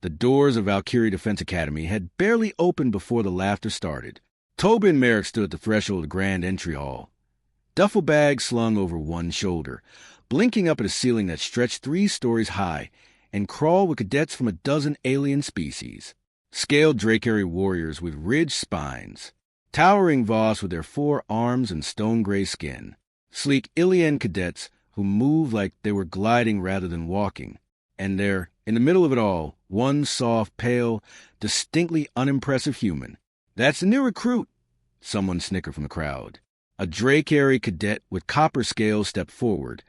The doors of Valkyrie Defense Academy had barely opened before the laughter started. Tobin Merik stood at the threshold of the grand entry hall, duffel bag slung over one shoulder, blinking up at a ceiling that stretched 3 stories high and crawled with cadets from a dozen alien species. Scaled Dracarys warriors with ridged spines, towering Voss with their 4 arms and stone-gray skin, sleek Ilian cadets who moved like they were gliding rather than walking, and there, in the middle of it all, one soft, pale, distinctly unimpressive human. "That's the new recruit," someone snickered from the crowd. A Dracary cadet with copper scales stepped forward,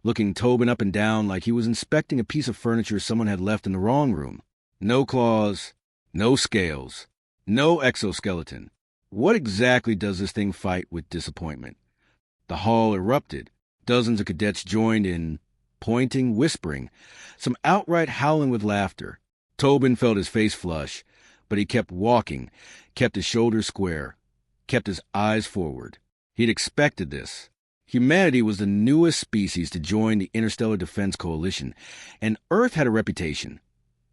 looking Tobin up and down like he was inspecting a piece of furniture someone had left in the wrong room. No claws, no scales, no exoskeleton. What exactly does this thing fight with disappointment? The hall erupted. Dozens of cadets joined in, pointing, whispering, some outright howling with laughter. Tobin felt his face flush, but he kept walking, kept his shoulders square, kept his eyes forward. He'd expected this. Humanity was the newest species to join the Interstellar Defense Coalition, and Earth had a reputation,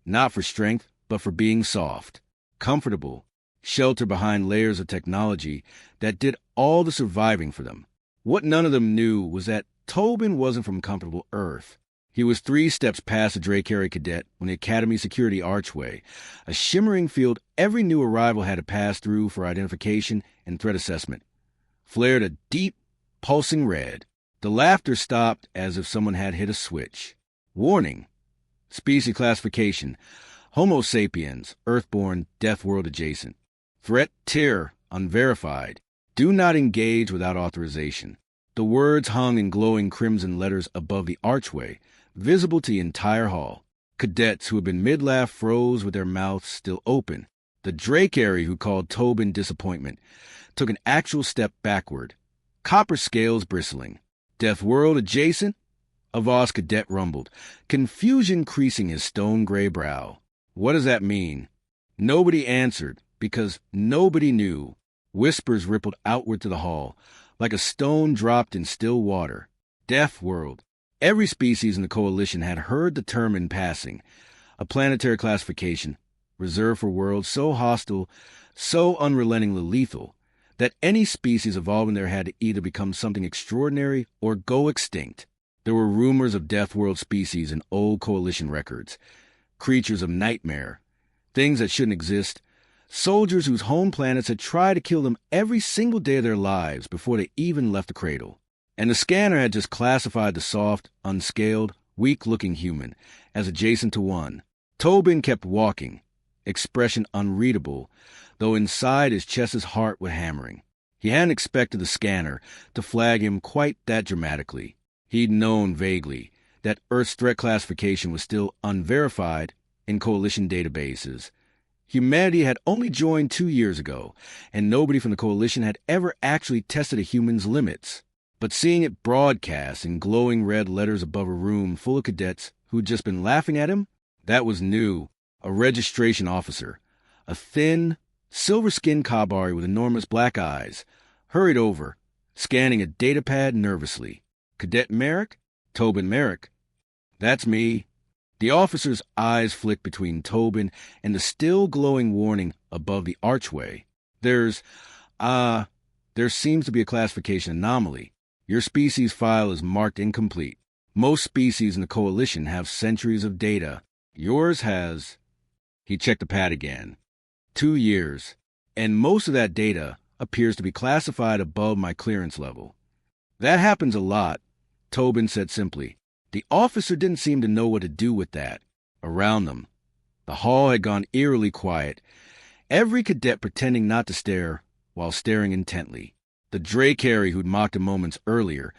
not for strength, but for being soft, comfortable, sheltered behind layers of technology that did all the surviving for them. What none of them knew was that Tobin wasn't from comfortable Earth. He was 3 steps past a Dracary cadet when the Academy security archway, a shimmering field every new arrival had to pass through for identification and threat assessment, flared a deep, pulsing red. The laughter stopped as if someone had hit a switch. Warning. Species classification. Homo sapiens, Earthborn, Deathworld Adjacent. Threat tier, unverified. Do not engage without authorization. The words hung in glowing crimson letters above the archway, visible to the entire hall. Cadets who had been mid-laugh froze with their mouths still open. The Dracary who called Tobin disappointment took an actual step backward, copper scales bristling. Deathworld Adjacent? A Voss cadet rumbled, confusion creasing his stone-gray brow. What does that mean? Nobody answered, because nobody knew. Whispers rippled outward to the hall, like a stone dropped in still water. Deathworld. Every species in the Coalition had heard the term in passing, a planetary classification, reserved for worlds so hostile, so unrelentingly lethal, that any species evolving there had to either become something extraordinary or go extinct. There were rumors of Deathworld species in old Coalition records, creatures of nightmare, things that shouldn't exist, soldiers whose home planets had tried to kill them every single day of their lives before they even left the cradle. And the scanner had just classified the soft, unscaled, weak-looking human as adjacent to 1. Tobin kept walking, expression unreadable, though inside his chest's heart was hammering. He hadn't expected the scanner to flag him quite that dramatically. He'd known vaguely that Earth's threat classification was still unverified in Coalition databases. Humanity had only joined 2 years ago, and nobody from the Coalition had ever actually tested a human's limits. But seeing it broadcast in glowing red letters above a room full of cadets who'd just been laughing at him, that was new. A registration officer, a thin, silver-skinned Kabari with enormous black eyes, hurried over, scanning a datapad nervously. "Cadet Merik? Tobin Merik." "That's me." The officer's eyes flicked between Tobin and the still glowing warning above the archway. There seems to be a classification anomaly. Your species file is marked incomplete. Most species in the Coalition have centuries of data. Yours has..." He checked the pad again. 2 years. And most of that data appears to be classified above my clearance level. "That happens a lot," Tobin said simply. The officer didn't seem to know what to do with that. Around them, the hall had gone eerily quiet, every cadet pretending not to stare while staring intently. The Dracary who'd mocked him moments earlier,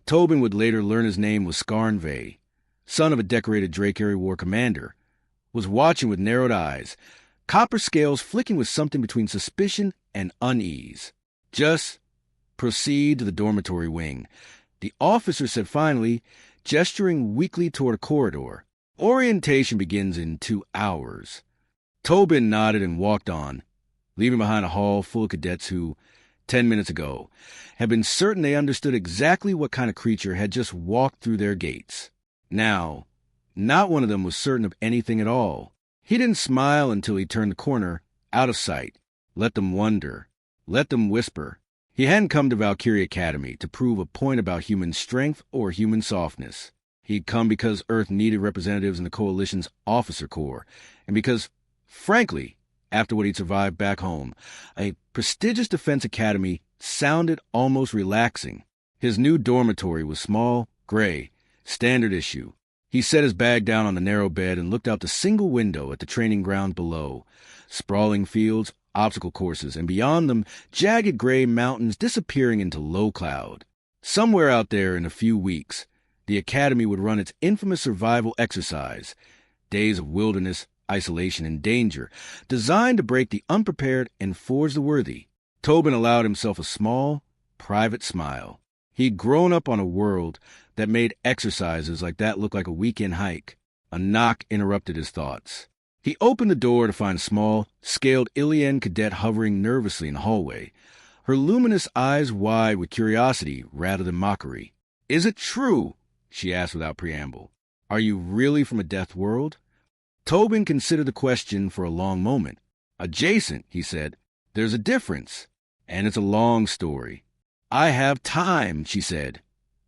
Tobin would later learn his name was Skarnve, son of a decorated Dracary war commander, was watching with narrowed eyes, copper scales flicking with something between suspicion and unease. "Just proceed to the dormitory wing," the officer said finally, gesturing weakly toward a corridor. "Orientation begins in 2 hours. Tobin nodded and walked on, leaving behind a hall full of cadets who, 10 minutes ago, had been certain they understood exactly what kind of creature had just walked through their gates. Now, not one of them was certain of anything at all. He didn't smile until he turned the corner, out of sight. Let them wonder. Let them whisper. He hadn't come to Valkyrie Academy to prove a point about human strength or human softness. He'd come because Earth needed representatives in the Coalition's Officer Corps, and because, frankly, after what he'd survived back home, a prestigious defense academy sounded almost relaxing. His new dormitory was small, gray, standard issue. He set his bag down on the narrow bed and looked out the single window at the training ground below. Sprawling fields, obstacle courses, and beyond them, jagged gray mountains disappearing into low cloud. Somewhere out there in a few weeks, the academy would run its infamous survival exercise, days of wilderness, isolation, and danger, designed to break the unprepared and forge the worthy. Tobin allowed himself a small, private smile. He'd grown up on a world that made exercises like that look like a weekend hike. A knock interrupted his thoughts. He opened the door to find a small, scaled Ilian cadet hovering nervously in the hallway, her luminous eyes wide with curiosity rather than mockery. "Is it true?" she asked without preamble. "Are you really from a death world?" Tobin considered the question for a long moment. "Adjacent," he said. "There's a difference, and it's a long story." "I have time," she said,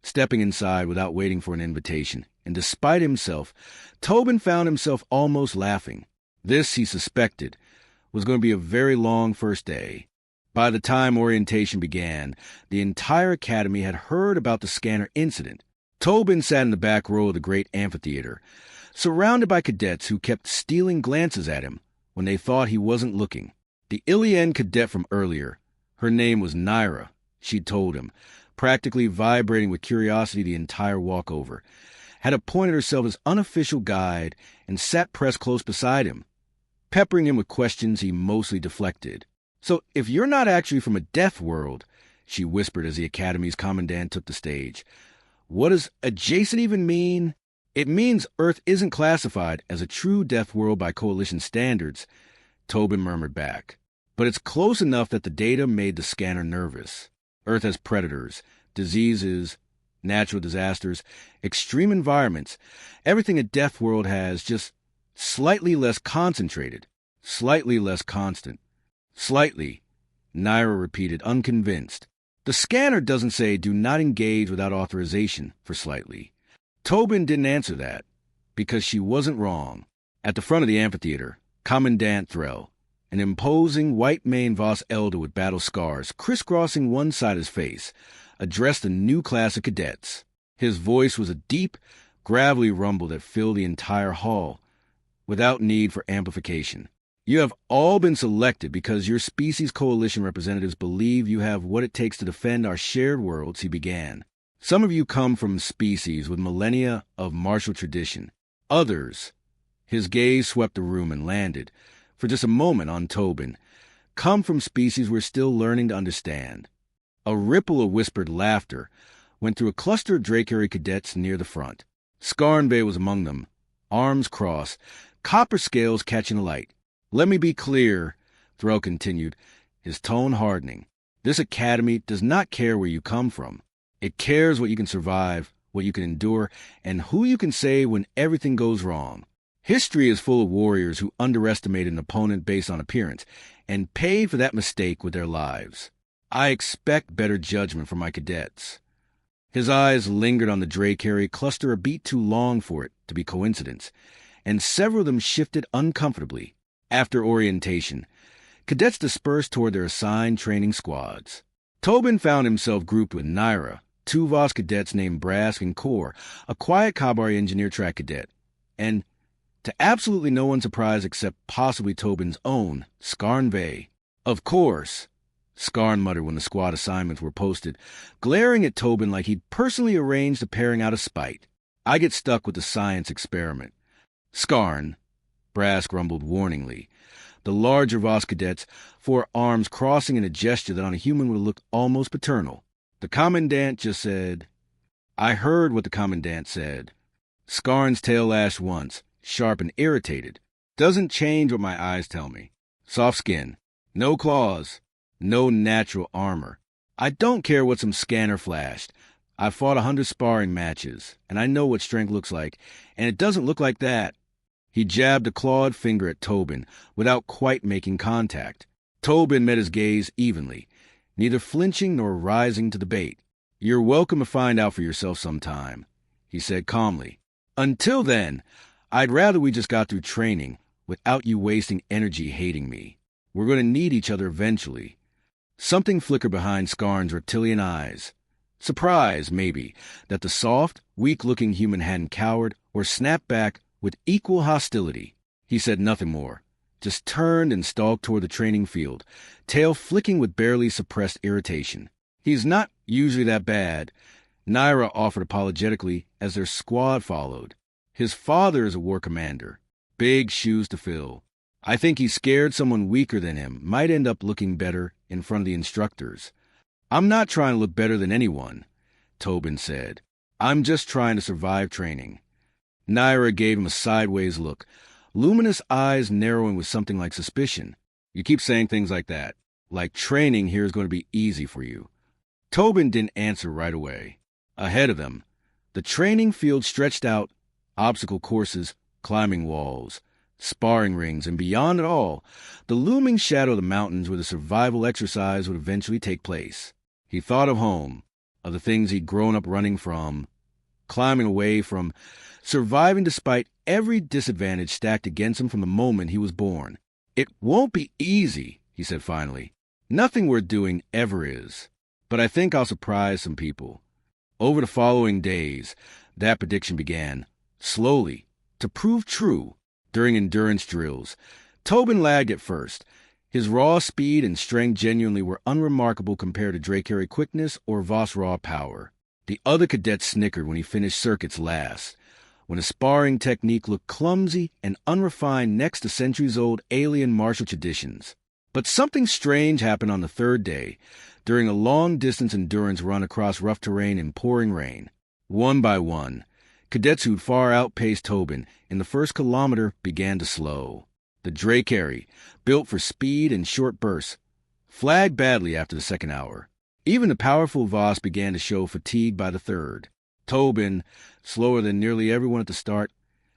stepping inside without waiting for an invitation, and despite himself, Tobin found himself almost laughing. This, he suspected, was going to be a very long first day. By the time orientation began, the entire academy had heard about the scanner incident. Tobin sat in the back row of the great amphitheater, surrounded by cadets who kept stealing glances at him when they thought he wasn't looking. The Ilian cadet from earlier, her name was Naira, she'd told him, practically vibrating with curiosity the entire walkover, had appointed herself as unofficial guide and sat pressed close beside him, peppering him with questions he mostly deflected. "So if you're not actually from a death world," she whispered as the academy's commandant took the stage, "what does adjacent even mean?" "It means Earth isn't classified as a true death world by Coalition standards," Tobin murmured back. "But it's close enough that the data made the scanner nervous. Earth has predators, diseases, natural disasters, extreme environments, everything a death world has, just slightly less concentrated, slightly less constant." "Slightly," Naira repeated, unconvinced. "The scanner doesn't say do not engage without authorization for slightly." Tobin didn't answer that, because she wasn't wrong. At the front of the amphitheater, Commandant Threll, an imposing white-maned Voss elder with battle scars crisscrossing one side of his face, addressed a new class of cadets. His voice was a deep, gravelly rumble that filled the entire hall, without need for amplification. "You have all been selected because your species coalition representatives believe you have what it takes to defend our shared worlds," he began. "Some of you come from species with millennia of martial tradition. Others," his gaze swept the room and landed, for just a moment, on Tobin, "come from species we're still learning to understand." A ripple of whispered laughter went through a cluster of Dracarys cadets near the front. Scarnve was among them, arms crossed, copper scales catching the light. "Let me be clear," Threll continued, his tone hardening. "This academy does not care where you come from. It cares what you can survive, what you can endure, and who you can save when everything goes wrong. History is full of warriors who underestimated an opponent based on appearance and paid for that mistake with their lives. I expect better judgment from my cadets." His eyes lingered on the Dracary cluster a beat too long for it to be coincidence, and several of them shifted uncomfortably. After orientation, cadets dispersed toward their assigned training squads. Tobin found himself grouped with Naira, two Voss cadets named Brask and Kor, a quiet Kabari engineer track cadet, and, to absolutely no one's surprise except possibly Tobin's own, Scarnve. "Of course," Scarn muttered when the squad assignments were posted, glaring at Tobin like he'd personally arranged the pairing out of spite. "I get stuck with the science experiment." "Scarn," Brask rumbled warningly. The larger Voss cadets, four arms crossing in a gesture that on a human would have looked almost paternal. The Commandant just said... I heard what the Commandant said. Scarn's tail lashed once, sharp and irritated. "Doesn't change what my eyes tell me. Soft skin, no claws, no natural armor. I don't care what some scanner flashed. I've fought 100 sparring matches, and I know what strength looks like, and it doesn't look like that." He jabbed a clawed finger at Tobin without quite making contact. Tobin met his gaze evenly, neither flinching nor rising to the bait. "You're welcome to find out for yourself sometime," he said calmly. "Until then, I'd rather we just got through training without you wasting energy hating me. We're going to need each other eventually." Something flickered behind Skarn's reptilian eyes. Surprise, maybe, that the soft, weak-looking human hadn't cowered or snapped back with equal hostility. He said nothing more, just turned and stalked toward the training field, tail flicking with barely suppressed irritation. "He's not usually that bad," Naira offered apologetically as their squad followed. "His father is a war commander. Big shoes to fill. I think he's scared someone weaker than him might end up looking better in front of the instructors." "I'm not trying to look better than anyone," Tobin said. "I'm just trying to survive training." Naira gave him a sideways look, luminous eyes narrowing with something like suspicion. "You keep saying things like that, like training here is going to be easy for you." Tobin didn't answer right away. Ahead of them, the training field stretched out, obstacle courses, climbing walls, sparring rings, and beyond it all, the looming shadow of the mountains where the survival exercise would eventually take place. He thought of home, of the things he'd grown up running from, climbing away from, surviving despite every disadvantage stacked against him from the moment he was born. "It won't be easy," he said finally. "Nothing worth doing ever is. But I think I'll surprise some people." Over the following days, that prediction began, slowly, to prove true. During endurance drills, Tobin lagged at first. His raw speed and strength genuinely were unremarkable compared to Dracarys quickness or Voss raw power. The other cadets snickered when he finished circuits last, when his sparring technique looked clumsy and unrefined next to centuries-old alien martial traditions. But something strange happened on the third day, during a long-distance endurance run across rough terrain in pouring rain. One by one, cadets who'd far outpaced Tobin in the first kilometer began to slow. The Dracarys, built for speed and short bursts, flagged badly after the second hour. Even the powerful Voss began to show fatigue by the third. Tobin, slower than nearly everyone at the start,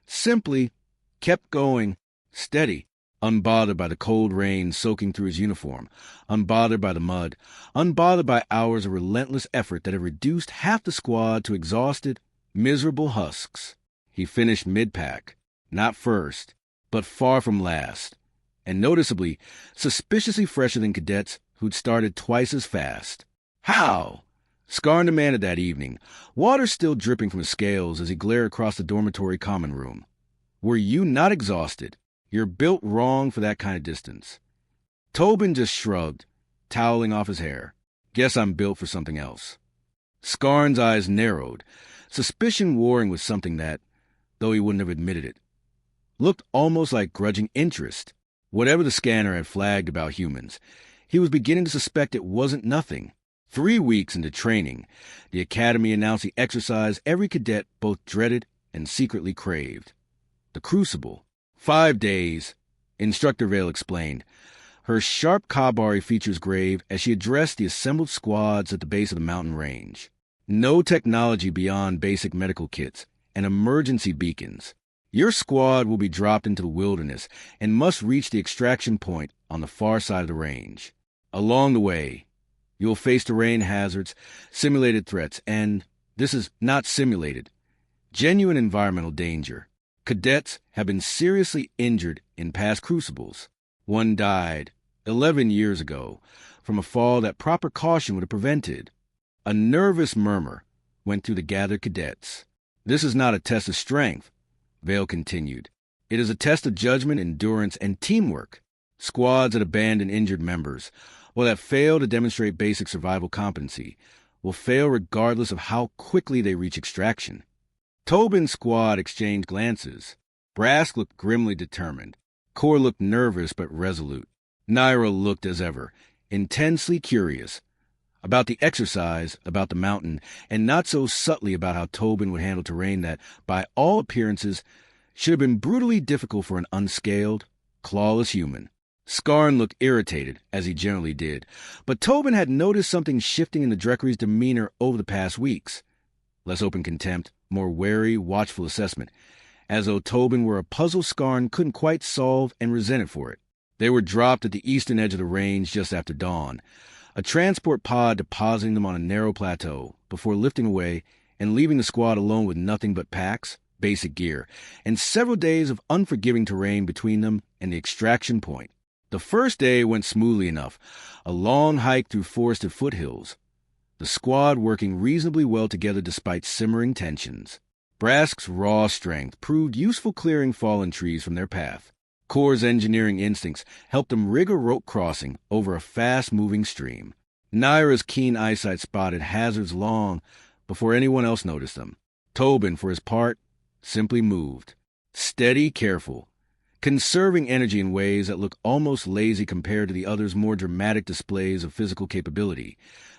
simply kept going, steady, unbothered by the cold rain soaking through his uniform, unbothered by the mud, unbothered by hours of relentless effort that had reduced half the squad to exhausted, miserable husks. He finished mid-pack, not first, but far from last, and noticeably, suspiciously fresher than cadets who'd started twice as fast. "How?" Skarn demanded that evening, water still dripping from his scales as he glared across the dormitory common room. "Were you not exhausted? You're built wrong for that kind of distance." Tobin just shrugged, toweling off his hair. "Guess I'm built for something else." Skarn's eyes narrowed, suspicion warring with something that, though he wouldn't have admitted it, looked almost like grudging interest. Whatever the scanner had flagged about humans, he was beginning to suspect it wasn't nothing. 3 weeks into training, the Academy announced the exercise every cadet both dreaded and secretly craved. The Crucible. 5 days, Instructor Vale explained, her sharp Kabari features grave as she addressed the assembled squads at the base of the mountain range. No technology beyond basic medical kits and emergency beacons. Your squad will be dropped into the wilderness and must reach the extraction point on the far side of the range. Along the way, you will face terrain hazards, simulated threats, and, this is not simulated, genuine environmental danger. Cadets have been seriously injured in past crucibles. One died 11 years ago from a fall that proper caution would have prevented. A nervous murmur went through the gathered cadets. "This is not a test of strength," Vale continued. "It is a test of judgment, endurance, and teamwork. Squads that abandon injured members, or that fail to demonstrate basic survival competency, will fail regardless of how quickly they reach extraction." Tobin's squad exchanged glances. Brask looked grimly determined. Kor looked nervous but resolute. Naira looked, as ever, intensely curious. About the exercise, about the mountain, and not so subtly about how Tobin would handle terrain that, by all appearances, should have been brutally difficult for an unscaled, clawless human. Skarn looked irritated, as he generally did, but Tobin had noticed something shifting in the Dracarys' demeanor over the past weeks. Less open contempt, more wary, watchful assessment, as though Tobin were a puzzle Skarn couldn't quite solve and resented for it. They were dropped at the eastern edge of the range just after dawn, a transport pod depositing them on a narrow plateau before lifting away and leaving the squad alone with nothing but packs, basic gear, and several days of unforgiving terrain between them and the extraction point. The first day went smoothly enough, a long hike through forested foothills, the squad working reasonably well together despite simmering tensions. Brask's raw strength proved useful clearing fallen trees from their path. Kor's engineering instincts helped them rig a rope crossing over a fast-moving stream. Naira's keen eyesight spotted hazards long before anyone else noticed them. Tobin, for his part, simply moved. Steady, careful, conserving energy in ways that look almost lazy compared to the others' more dramatic displays of physical capability.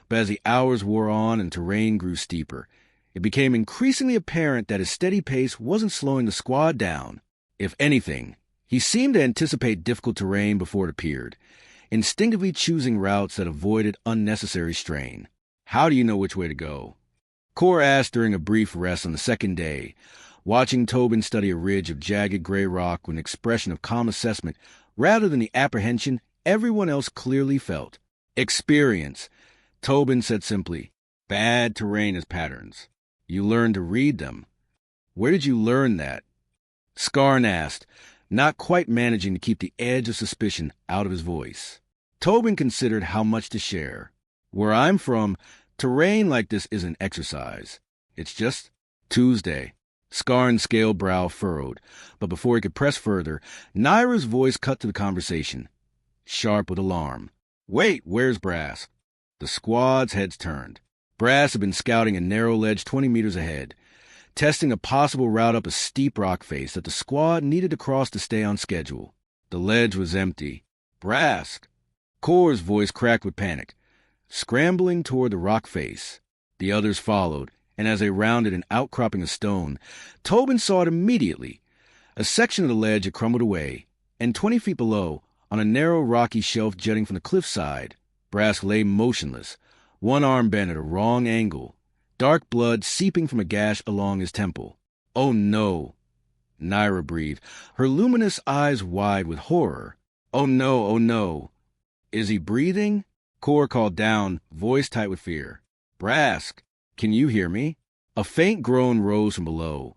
But as the hours wore on and terrain grew steeper, it became increasingly apparent that his steady pace wasn't slowing the squad down. If anything, he seemed to anticipate difficult terrain before it appeared, instinctively choosing routes that avoided unnecessary strain. "How do you know which way to go?" Kor asked during a brief rest on the second day, watching Tobin study a ridge of jagged gray rock with an expression of calm assessment rather than the apprehension everyone else clearly felt. "Experience," Tobin said simply. "Bad terrain has patterns. You learn to read them." "Where did you learn that?" Skarn asked, not quite managing to keep the edge of suspicion out of his voice. Tobin considered how much to share. "Where I'm from, terrain like this isn't exercise. It's just Tuesday." Skarn's scaled brow furrowed, but before he could press further, Naira's voice cut to the conversation, sharp with alarm. "Wait, where's Brass?" The squad's heads turned. Brass had been scouting a narrow ledge 20 meters ahead, testing a possible route up a steep rock face that the squad needed to cross to stay on schedule. The ledge was empty. "Brass!" Kor's voice cracked with panic, scrambling toward the rock face. The others followed, and as they rounded an outcropping of stone, Tobin saw it immediately. A section of the ledge had crumbled away, and 20 feet below, on a narrow rocky shelf jutting from the cliffside, Brass lay motionless, one arm bent at a wrong angle, dark blood seeping from a gash along his temple. "Oh no," Naira breathed, her luminous eyes wide with horror. "Oh no, oh no. Is he breathing?" Kor called down, voice tight with fear. "Brass, can you hear me?" A faint groan rose from below.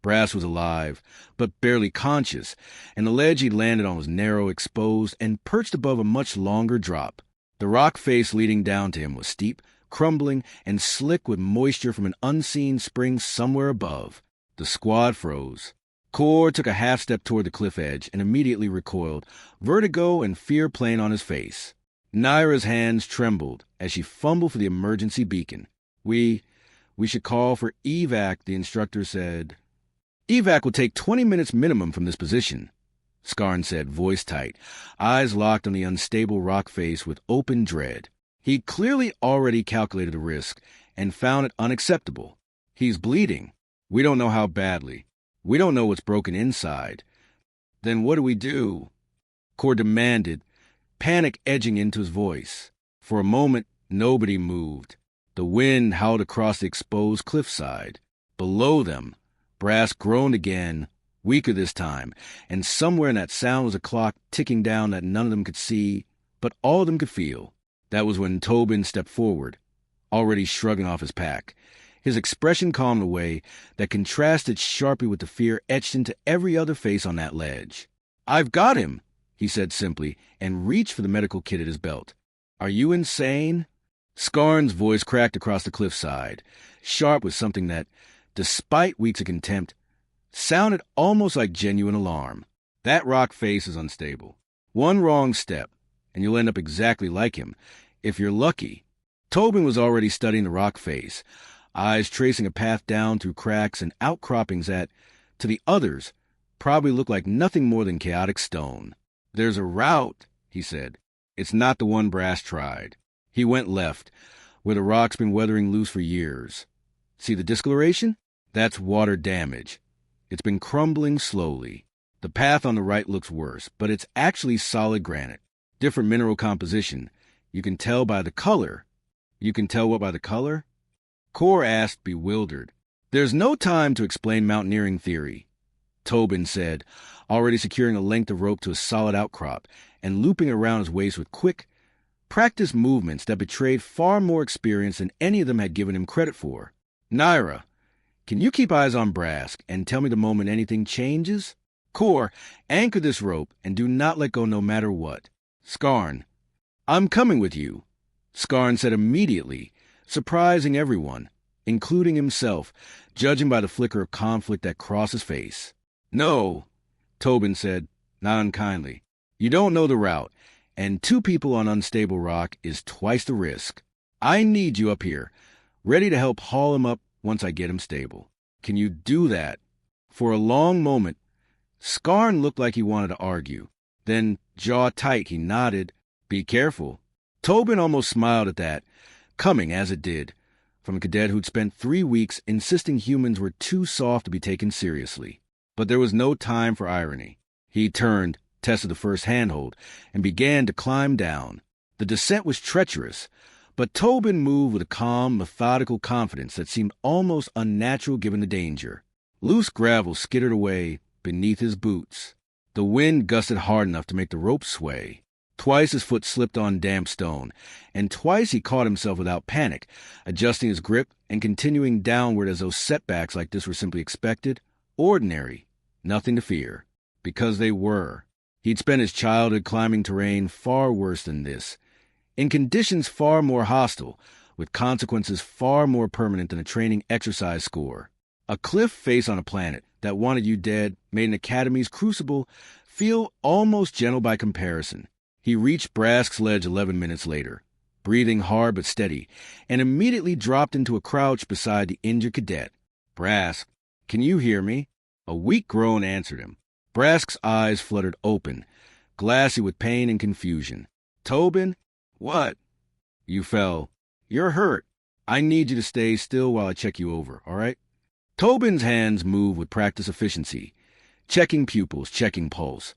Brass was alive, but barely conscious, and the ledge he landed on was narrow, exposed, and perched above a much longer drop. The rock face leading down to him was steep, crumbling, and slick with moisture from an unseen spring somewhere above. The squad froze. Kor took a half step toward the cliff edge and immediately recoiled, vertigo and fear playing on his face. Naira's hands trembled as she fumbled for the emergency beacon. We should call for evac," the instructor said. "Evac will take 20 minutes minimum from this position," Skarn said, voice tight, eyes locked on the unstable rock face with open dread. He'd clearly already calculated the risk and found it unacceptable. "He's bleeding. We don't know how badly. We don't know what's broken inside." "Then what do we do?" Kor demanded, panic edging into his voice. For a moment, nobody moved. The wind howled across the exposed cliffside. Below them, Brass groaned again, weaker this time, and somewhere in that sound was a clock ticking down that none of them could see, but all of them could feel. That was when Tobin stepped forward, already shrugging off his pack, his expression calm in a way that contrasted sharply with the fear etched into every other face on that ledge. "I've got him," he said simply, and reached for the medical kit at his belt. "Are you insane?" Skarn's voice cracked across the cliffside, sharp with something that, despite weeks of contempt, sounded almost like genuine alarm. "That rock face is unstable. One wrong step, and you'll end up exactly like him, if you're lucky." Tobin was already studying the rock face, eyes tracing a path down through cracks and outcroppings that, to the others, probably looked like nothing more than chaotic stone. "There's a route," he said. "It's not the one Brass tried." He went left, where the rock's been weathering loose for years. "See the discoloration? That's water damage. It's been crumbling slowly. The path on the right looks worse, but it's actually solid granite. Different mineral composition. You can tell by the color." "You can tell what by the color?" Kor asked, bewildered. "There's no time to explain mountaineering theory." Tobin said, already securing a length of rope to a solid outcrop and looping around his waist with quick, practiced movements that betrayed far more experience than any of them had given him credit for. Naira, can you keep eyes on Brask and tell me the moment anything changes? Core, anchor this rope and do not let go no matter what. Skarn, I'm coming with you, Skarn said immediately, surprising everyone, including himself, judging by the flicker of conflict that crossed his face. No, Tobin said, not unkindly. You don't know the route, and 2 people on unstable rock is twice the risk. I need you up here, ready to help haul him up once I get him stable. Can you do that? For a long moment, Skarn looked like he wanted to argue. Then, jaw tight, he nodded. Be careful. Tobin almost smiled at that, coming as it did, from a cadet who'd spent 3 weeks insisting humans were too soft to be taken seriously. But there was no time for irony. He turned, tested the first handhold, and began to climb down. The descent was treacherous, but Tobin moved with a calm, methodical confidence that seemed almost unnatural given the danger. Loose gravel skittered away beneath his boots. The wind gusted hard enough to make the rope sway. Twice his foot slipped on damp stone, and twice he caught himself without panic, adjusting his grip and continuing downward as though setbacks like this were simply expected, ordinary, nothing to fear. Because they were. He'd spent his childhood climbing terrain far worse than this, in conditions far more hostile, with consequences far more permanent than a training exercise score. A cliff face on a planet that wanted you dead made an Academy's crucible feel almost gentle by comparison. He reached Brask's ledge 11 minutes later, breathing hard but steady, and immediately dropped into a crouch beside the injured cadet. Brask, can you hear me? A weak groan answered him. Brask's eyes fluttered open, glassy with pain and confusion. Tobin? What? You fell. You're hurt. I need you to stay still while I check you over, all right? Tobin's hands moved with practiced efficiency, checking pupils, checking pulse,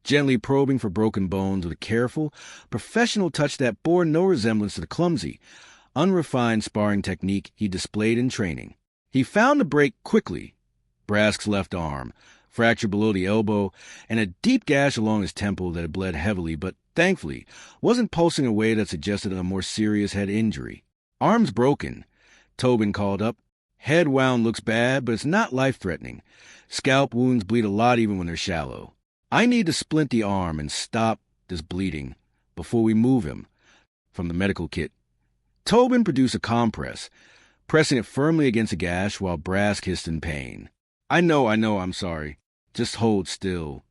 gently probing for broken bones with a careful, professional touch that bore no resemblance to the clumsy, unrefined sparring technique he displayed in training. He found the break quickly. Brask's left arm, fractured below the elbow, and a deep gash along his temple that had bled heavily, but thankfully wasn't pulsing in a way that suggested a more serious head injury. Arm's broken, Tobin called up. Head wound looks bad, but it's not life-threatening. Scalp wounds bleed a lot even when they're shallow. I need to splint the arm and stop this bleeding before we move him. From the medical kit, Tobin produced a compress, pressing it firmly against a gash while Brask hissed in pain. I know, I'm sorry. Just hold still.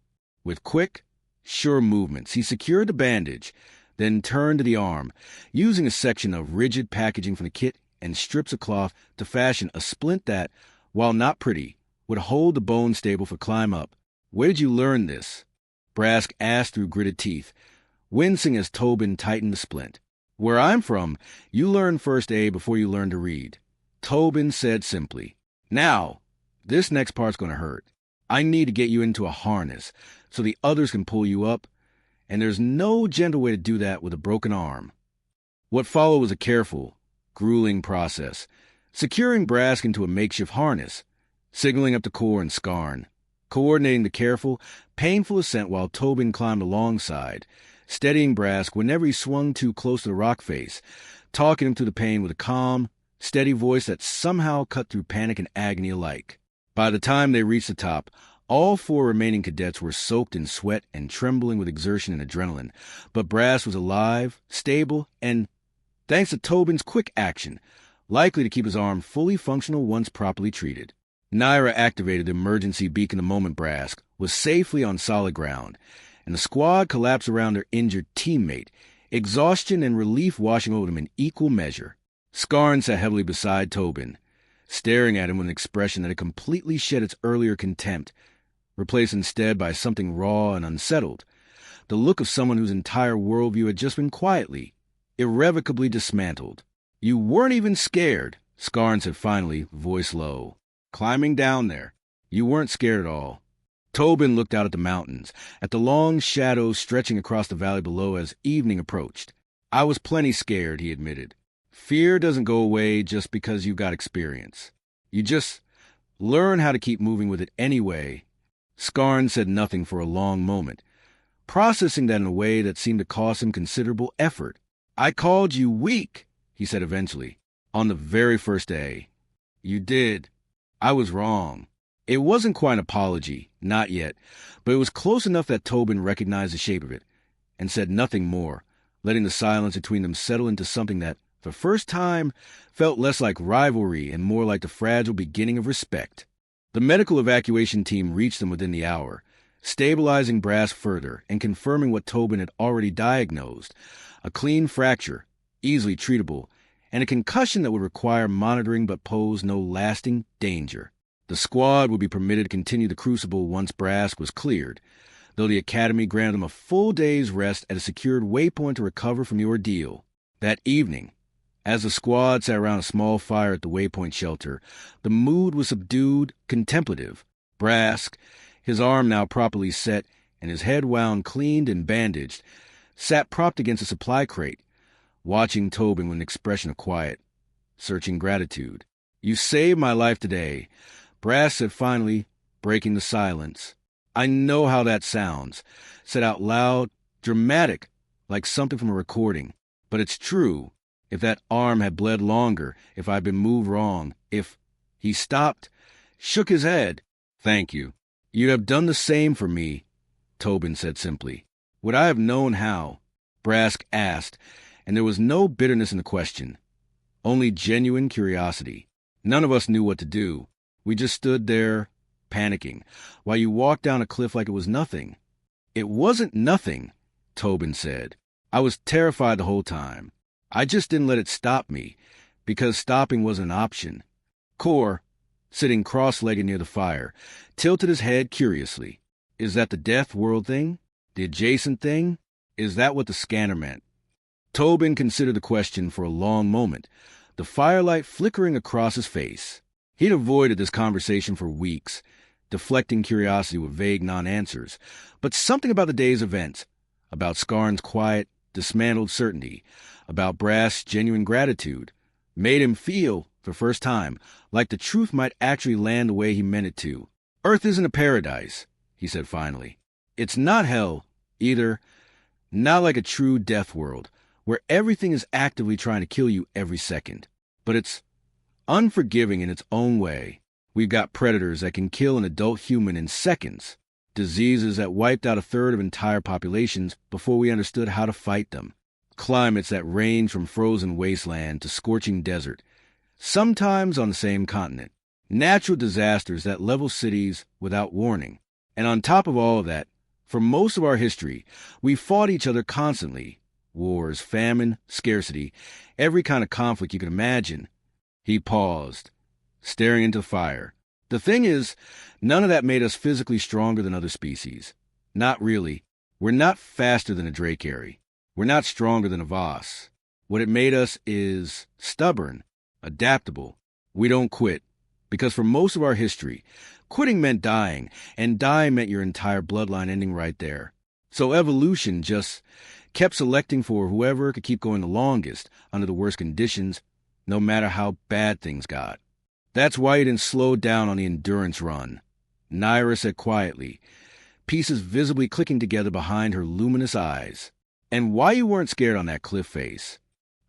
With quick, sure movements, he secured the bandage, then turned to the arm, using a section of rigid packaging from the kit and strips of cloth to fashion a splint that, while not pretty, would hold the bone stable for climb up. Where did you learn this? Brask asked through gritted teeth, wincing as Tobin tightened the splint. Where I'm from, you learn first aid before you learn to read. Tobin said simply. Now, this next part's going to hurt. I need to get you into a harness so the others can pull you up, and there's no gentle way to do that with a broken arm. What followed was a careful, grueling process, securing Brask into a makeshift harness, signaling up to Core and Skarn, coordinating the careful, painful ascent while Tobin climbed alongside, steadying Brask whenever he swung too close to the rock face, talking him through the pain with a calm, steady voice that somehow cut through panic and agony alike. By the time they reached the top, all 4 remaining cadets were soaked in sweat and trembling with exertion and adrenaline, but Brask was alive, stable, and, thanks to Tobin's quick action, likely to keep his arm fully functional once properly treated. Naira activated the emergency beacon the moment Brask was safely on solid ground, and the squad collapsed around their injured teammate, exhaustion and relief washing over them in equal measure. Skarn sat heavily beside Tobin, staring at him with an expression that had completely shed its earlier contempt, replaced instead by something raw and unsettled, the look of someone whose entire worldview had just been quietly, irrevocably dismantled. You weren't even scared, Skarn said finally, voice low. Climbing down there. You weren't scared at all. Tobin looked out at the mountains, at the long shadows stretching across the valley below as evening approached. I was plenty scared, he admitted. Fear doesn't go away just because you got experience. You just learn how to keep moving with it anyway, Scarn said nothing for a long moment, processing that in a way that seemed to cost him considerable effort. "I called you weak," he said eventually, "on the very first day." "You did. I was wrong." It wasn't quite an apology, not yet, but it was close enough that Tobin recognized the shape of it, and said nothing more, letting the silence between them settle into something that, for the first time, felt less like rivalry and more like the fragile beginning of respect. The medical evacuation team reached them within the hour, stabilizing Brass further and confirming what Tobin had already diagnosed: a clean fracture, easily treatable, and a concussion that would require monitoring but pose no lasting danger. The squad would be permitted to continue the crucible once Brass was cleared, though the Academy granted them a full day's rest at a secured waypoint to recover from the ordeal. That evening, as the squad sat around a small fire at the waypoint shelter, the mood was subdued, contemplative. Brass, his arm now properly set and his head wound cleaned and bandaged, sat propped against a supply crate, watching Tobin with an expression of quiet, searching gratitude. "You saved my life today," Brass said finally, breaking the silence. "I know how that sounds," said out loud, dramatic, like something from a recording. "But it's true. If that arm had bled longer, if I'd been moved wrong, if—" He stopped, shook his head. "Thank you. You'd have done the same for me," Tobin said simply. "Would I have known how?" Brass asked, and there was no bitterness in the question, only genuine curiosity. "None of us knew what to do. We just stood there, panicking, while you walked down a cliff like it was nothing." "It wasn't nothing," Tobin said. "I was terrified the whole time. I just didn't let it stop me, because stopping wasn't an option." Kor, sitting cross-legged near the fire, tilted his head curiously. "Is that the Deathworld thing? The adjacent thing? Is that what the scanner meant?" Tobin considered the question for a long moment, the firelight flickering across his face. He'd avoided this conversation for weeks, deflecting curiosity with vague non-answers, but something about the day's events, about Scarn's quiet, dismantled certainty, about Brass' genuine gratitude, made him feel, for the first time, like the truth might actually land the way he meant it to. "Earth isn't a paradise," he said finally. "It's not hell, either. Not like a true death world, where everything is actively trying to kill you every second. But it's unforgiving in its own way. We've got predators that can kill an adult human in seconds, diseases that wiped out a third of entire populations before we understood how to fight them, climates that range from frozen wasteland to scorching desert, sometimes on the same continent, natural disasters that level cities without warning. And on top of all of that, for most of our history, we fought each other constantly. Wars, famine, scarcity, every kind of conflict you can imagine." He paused, staring into the fire. "The thing is, none of that made us physically stronger than other species. Not really. We're not faster than a Dracarys. We're not stronger than a Voss. What it made us is stubborn, adaptable. We don't quit. Because for most of our history, quitting meant dying, and dying meant your entire bloodline ending right there. So evolution just kept selecting for whoever could keep going the longest under the worst conditions, no matter how bad things got. That's why you didn't slow down on the endurance run," Naira said quietly, pieces visibly clicking together behind her luminous eyes. "And why you weren't scared on that cliff face."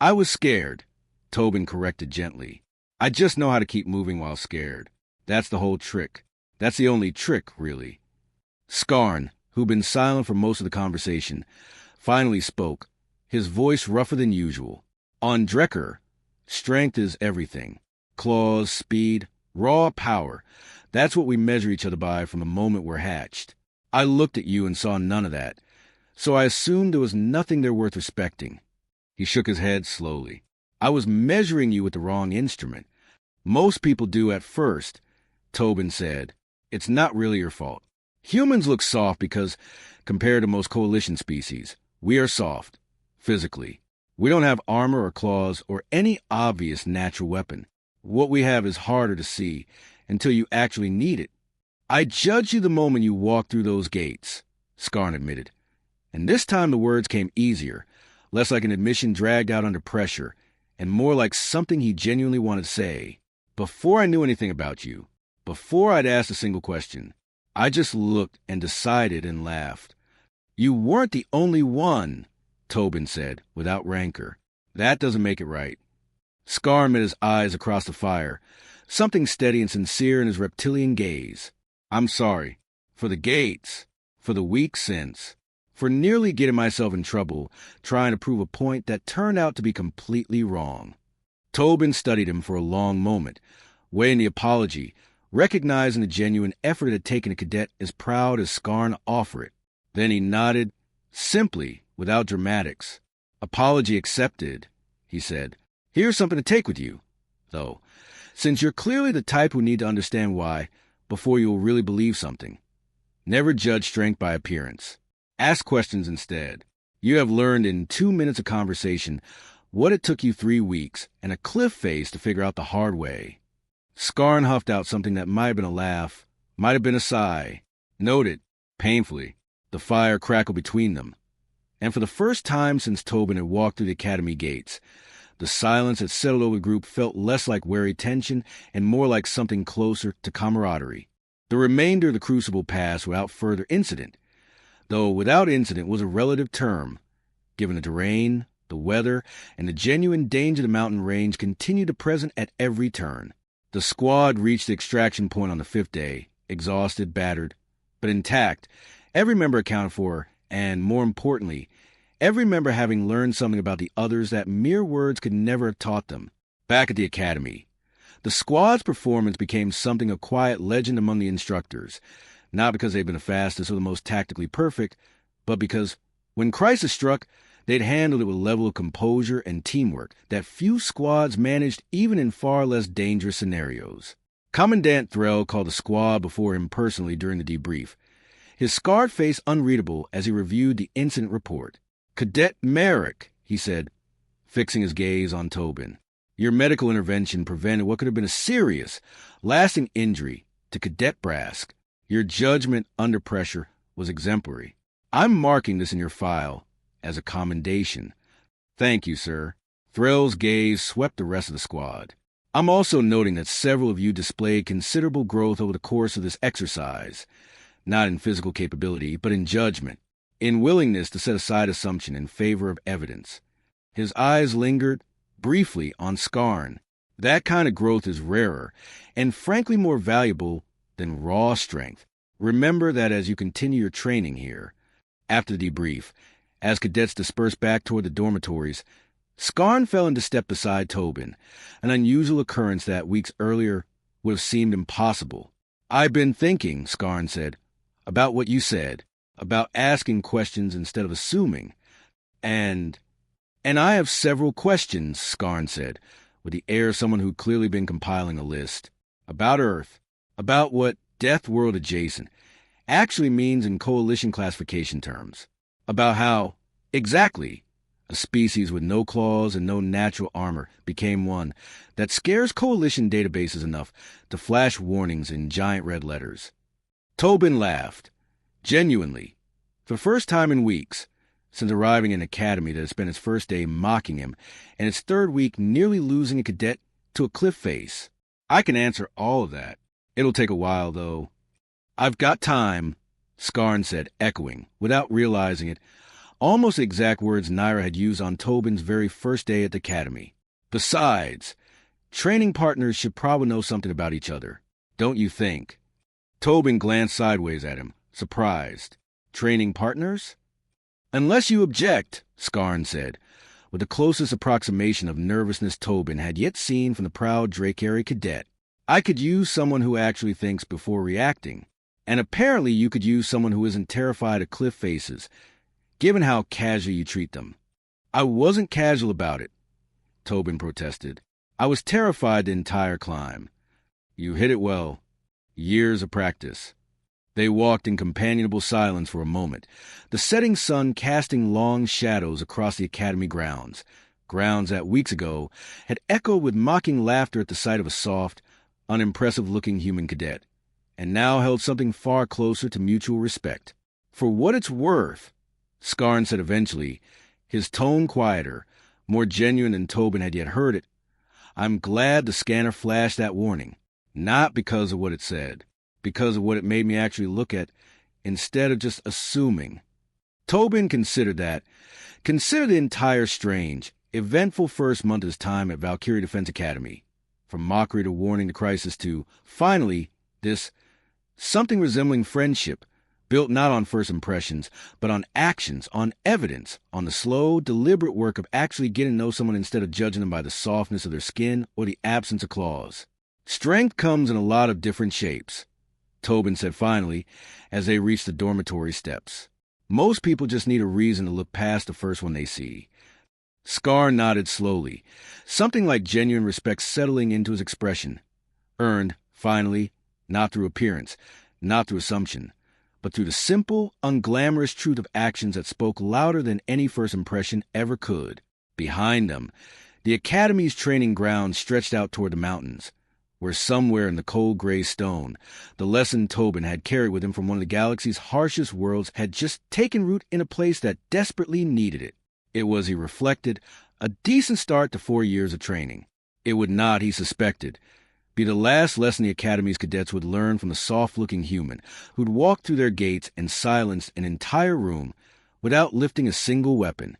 "I was scared," Tobin corrected gently. "I just know how to keep moving while scared. That's the whole trick. That's the only trick, really." Scarn, who'd been silent for most of the conversation, finally spoke, his voice rougher than usual. "On Drekker, strength is everything. Claws, speed, raw power. That's what we measure each other by from the moment we're hatched. I looked at you and saw none of that, so I assumed there was nothing there worth respecting." He shook his head slowly. "I was measuring you with the wrong instrument. Most people do at first," Tobin said. "It's not really your fault. Humans look soft because, compared to most coalition species, we are soft, physically. We don't have armor or claws or any obvious natural weapon. What we have is harder to see until you actually need it. I judged you the moment you walked through those gates," Scarn admitted. And this time the words came easier, less like an admission dragged out under pressure, and more like something he genuinely wanted to say. "Before I knew anything about you, before I'd asked a single question, I just looked and decided and laughed. You weren't the only one, Tobin said, without rancor. That doesn't make it right. Scarn met his eyes across the fire, something steady and sincere in his reptilian gaze. I'm sorry. For the gates. For the week since. For nearly getting myself in trouble, trying to prove a point that turned out to be completely wrong. Tobin studied him for a long moment, weighing the apology, recognizing the genuine effort it had taken a cadet as proud as Scarn to offer it. Then he nodded, simply, without dramatics. Apology accepted, he said. Here's something to take with you, though, since you're clearly the type who need to understand why before you'll really believe something. Never judge strength by appearance. Ask questions instead. You have learned in 2 minutes of conversation what it took you 3 weeks and a cliff face to figure out the hard way. Scarn huffed out something that might have been a laugh, might have been a sigh. Noted, painfully, the fire crackled between them. And for the first time since Tobin had walked through the academy gates, the silence that settled over the group felt less like wary tension and more like something closer to camaraderie. The remainder of the crucible passed without further incident, though without incident was a relative term, given the terrain, the weather, and the genuine danger the mountain range continued to present at every turn. The squad reached the extraction point on the 5th day, exhausted, battered, but intact, every member accounted for, and, more importantly, every member having learned something about the others that mere words could never have taught them. Back at the academy, the squad's performance became something of quiet legend among the instructors, not because they'd been the fastest or the most tactically perfect, but because, when crisis struck, they'd handled it with a level of composure and teamwork that few squads managed even in far less dangerous scenarios. Commandant Threll called the squad before him personally during the debrief, his scarred face unreadable as he reviewed the incident report. Cadet Merik, he said, fixing his gaze on Tobin. Your medical intervention prevented what could have been a serious, lasting injury to Cadet Brask. Your judgment under pressure was exemplary. I'm marking this in your file as a commendation. Thank you, sir. Threll's gaze swept the rest of the squad. I'm also noting that several of you displayed considerable growth over the course of this exercise, not in physical capability, but in judgment, in willingness to set aside assumption in favor of evidence. His eyes lingered, briefly, on Scarn. That kind of growth is rarer, and frankly more valuable than raw strength. Remember that as you continue your training here. After the debrief, as cadets dispersed back toward the dormitories, Scarn fell into step beside Tobin, an unusual occurrence that weeks earlier would have seemed impossible. I've been thinking, Scarn said, about what you said, about asking questions instead of assuming. And I have several questions, Scarn said, with the air of someone who'd clearly been compiling a list. About Earth, about what Deathworld Adjacent actually means in Coalition classification terms, about how, exactly, a species with no claws and no natural armor became one that scares Coalition databases enough to flash warnings in giant red letters. Tobin laughed, genuinely, for the first time in weeks, since arriving in an academy that had spent its first day mocking him and its 3rd week nearly losing a cadet to a cliff face. I can answer all of that. It'll take a while, though. I've got time, Scarn said, echoing, without realizing it, almost the exact words Naira had used on Tobin's very first day at the academy. Besides, training partners should probably know something about each other, don't you think? Tobin glanced sideways at him, surprised. Training partners? Unless you object, Scarn said, with the closest approximation of nervousness Tobin had yet seen from the proud Dracari cadet. I could use someone who actually thinks before reacting. And apparently you could use someone who isn't terrified of cliff faces, given how casually you treat them. I wasn't casual about it, Tobin protested. I was terrified the entire climb. You hit it well. Years of practice. They walked in companionable silence for a moment, the setting sun casting long shadows across the academy grounds that weeks ago had echoed with mocking laughter at the sight of a soft, unimpressive-looking human cadet, and now held something far closer to mutual respect. For what it's worth, Scarn said eventually, his tone quieter, more genuine than Tobin had yet heard it, I'm glad the scanner flashed that warning, not because of what it said, because of what it made me actually look at instead of just assuming. Tobin considered that. Consider the entire strange, eventful first month of his time at Valkyrie Defense Academy. From mockery to warning to crisis to, finally, this something resembling friendship, built not on first impressions, but on actions, on evidence, on the slow, deliberate work of actually getting to know someone instead of judging them by the softness of their skin or the absence of claws. Strength comes in a lot of different shapes, Tobin said finally, as they reached the dormitory steps. Most people just need a reason to look past the first one they see. Scar nodded slowly, something like genuine respect settling into his expression. Earned, finally, not through appearance, not through assumption, but through the simple, unglamorous truth of actions that spoke louder than any first impression ever could. Behind them, the Academy's training grounds stretched out toward the mountains, where somewhere in the cold gray stone, the lesson Tobin had carried with him from one of the galaxy's harshest worlds had just taken root in a place that desperately needed it. It was, he reflected, a decent start to 4 years of training. It would not, he suspected, be the last lesson the Academy's cadets would learn from the soft-looking human who'd walked through their gates and silenced an entire room without lifting a single weapon,